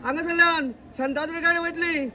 हांगासरल्यान शांतादुर्गा गाडी वयतली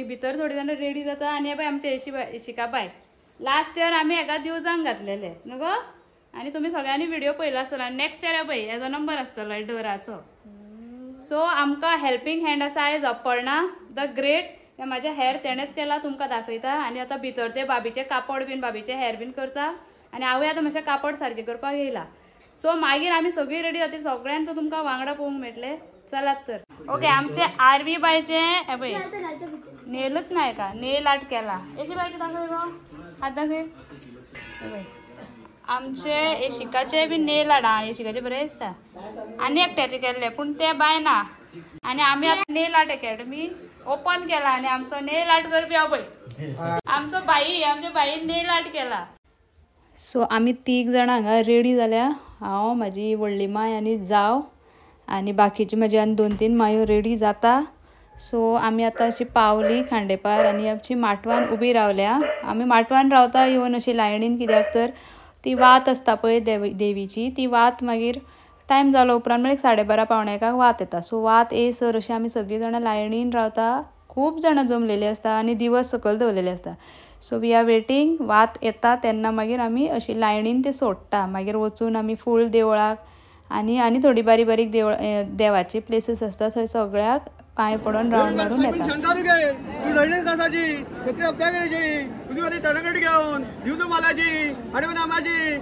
भितर थोडी जाण रेडी जाता आणि बाय आमचे शिका बाय लास्ट इयर आम्ही एका दिवसांक घातलेले न्हू आणि तुम्ही सगळ्यांनी व्हिडिओ पळयला आसतलो नेक्स्ट इयर पळय हेजो नंबर आसतलो डोराचो सो आमकां हेल्पिंग हँड आसा आयज अपर्णा द ग्रेट हे माझ्या हेअर तेणेच केला तुमकां दाखयता आणि आता भितर ते बाबीचे कापड बीन बाबीचे हेअर बीन करता आणि हांवूय आतां मातशें कापड सारके करपाक येयला सो मागीर आमी सगळी रेडी जाता सगळ्यांक तुमकां वांगडा पळोवंक मेळटले चलात तर ओके आमचे आरवी बायचे हे पळय नेलच नाही का नेल आर्ट केला अशी बायचे दाखय गो हात दाखय आमचे शिकाचे बी नेल आर्ट हे शिकाचे बरे दिसता आनी एकट्याचे केल्ले पूण ते बाय ना आणि आम्ही आता नेल आर्ट अकॅडमी ओपन केला आणि आमचो नेल आर्ट करपी हांव पळय आमचो बाई आमच्या बाईन नेल आर्ट केला सो आम्ही 3 जाणां हांगा रेडी जाल्या हांव म्हाजी व्हडली माय आनी जाव आणि बाकीची म्हाजी आनी 2-3 मायो रेडी जाता सो आमी आतां अशी पावली खांडेपार आणि आमची माटवान उबी रावल्या आमी माटवान रावता येवन अशी लायणीन कित्याक तर ती वात आसता पळय देवीची ती वात मागीर टायम जालो उपरांत म्हळ्यार 12:30-1 वात येता सो वात येयसर अशी आमी सगळीं जाणां लायणीन रावता खूब जाणां जमलेली आसता आनी दिवस सकयल दवरलेले आसता सो वी आर वेटिंग वात येता तेन्ना मागीर आमी अशी लायणीन ते सोडटा मागीर वचून आमी फूल देवळाक आनी थोडी बारीक देवाची प्लेसीस आसता थंय सगळ्याक पाय पडून राऊंड मारून येतात. शंकारू घे तू रहिणीच कसाची कत्री हप्त्या करायची तुझी मध्ये तडगड घेऊन दिवजू मालाची आणि नामाची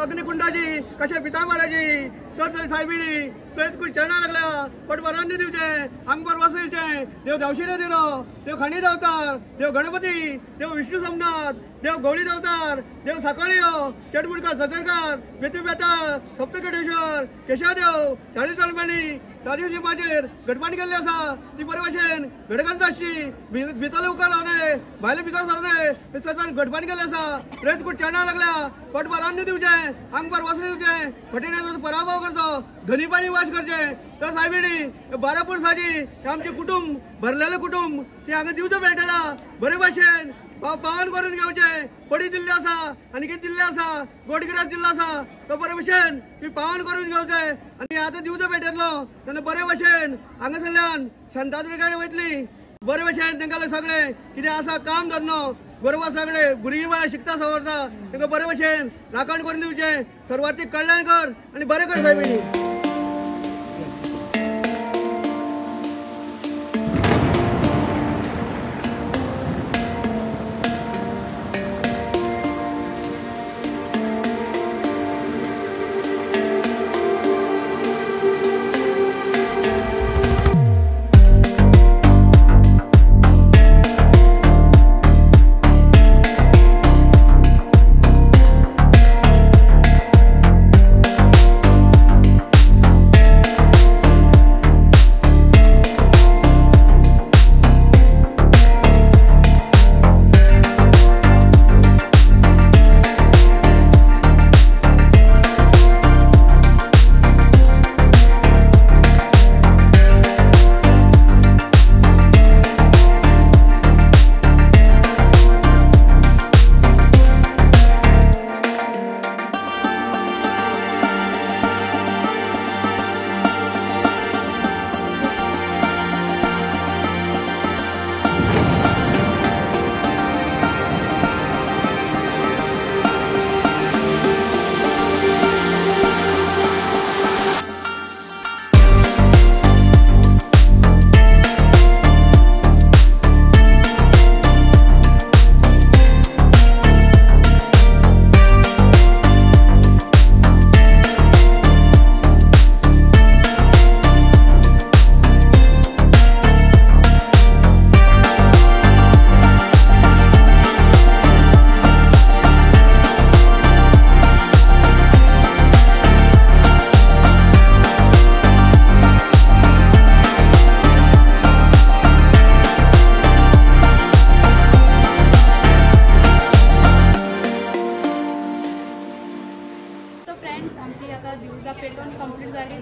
अग्निकुंडाची कशा पिता मारायची तर साहेबीनी कुछ चढा लागल्या पण वरांनी दिवचे अंगभर वसईचे देव धावशिरे दिलो देव खणी देवतार देव गणपती देव विष्णू सोमनाथ देव गवळी देवतार देव सकाळी यो चेडमुडकर सचरकार बेतू बेताळ सप्तकटेश्वर केशवदेव चाळीस तळमणी राजू शिंपाचेर घटपाणी केल्ली आसा ती बरे भशेन घडकांत आसची भितरले उकार लावने भायले भितर सरने सरकार घटपाणी केल्ली आसा रेत कुठ चढा लागल्या पटभर अन्न दिवचे अंगभर वस्त्र दिवचे फटिण्याचा पराभव करचो धनीपाणी वास करचे तर साहेबीनी 12 पुरसाची आमचे कुटुंब भरलेले कुटुंब ते हांगा दिवचो मेळटला बरे भशेन पावन करून घेवचे पडी दिल्ली आसा आनी कितें दिल्ले आसा गोडगिरास दिल्लो आसा तो बरे भशेन ती पावन करून घेवचे आनी आतां दिवचो पेटयतलो तेन्ना बरे भशेन हांगासरल्यान शांतादुर्गाकडे वयतली बरे भशेन तांकां सगळे कितें आसा काम धंदो गोरवां सगळे भुरगीं बाळां शिकता सवरता तांकां बरे भशेन राखण करून दिवचे सर्वार्थीक कल्याण कर आनी बरें कर साहेबीनी.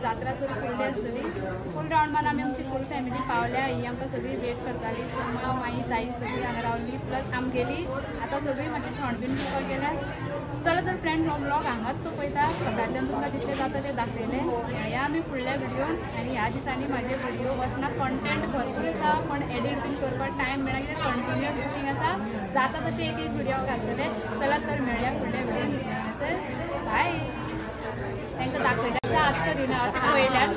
जात्रा तर फुडली आसतली फूल राउंड आमी आमची फूल फॅमिली पावल्या ही आमकां सगळी वेट करताली सोमा माई ताई सगळी हांगा रावली प्लस आमगेली आतां सगळी मातशी थंड बीन पिवपाक गेल्या. चलो तर फ्रेंड्स हो ब्लॉग हांगाच चोपयता सकाळच्यान तुमकां जितले जाता ते दाखयले या आमी फुडल्या व्हिडिओन आनी ह्या दिसांनी म्हाजे व्हिडिओ वचना कंटेंट भरपूर आसा पण एडिट बीन करपाक टायम मेळना कित्याक कंटिन्युअस बुकींग आसा जाता तशें एक व्हिडिओ घातलेले. चला तर मेळ्या फुडल्या व्हिडिओन बाय. तांकां दाखयता आतां दिना अशें पळयल्यार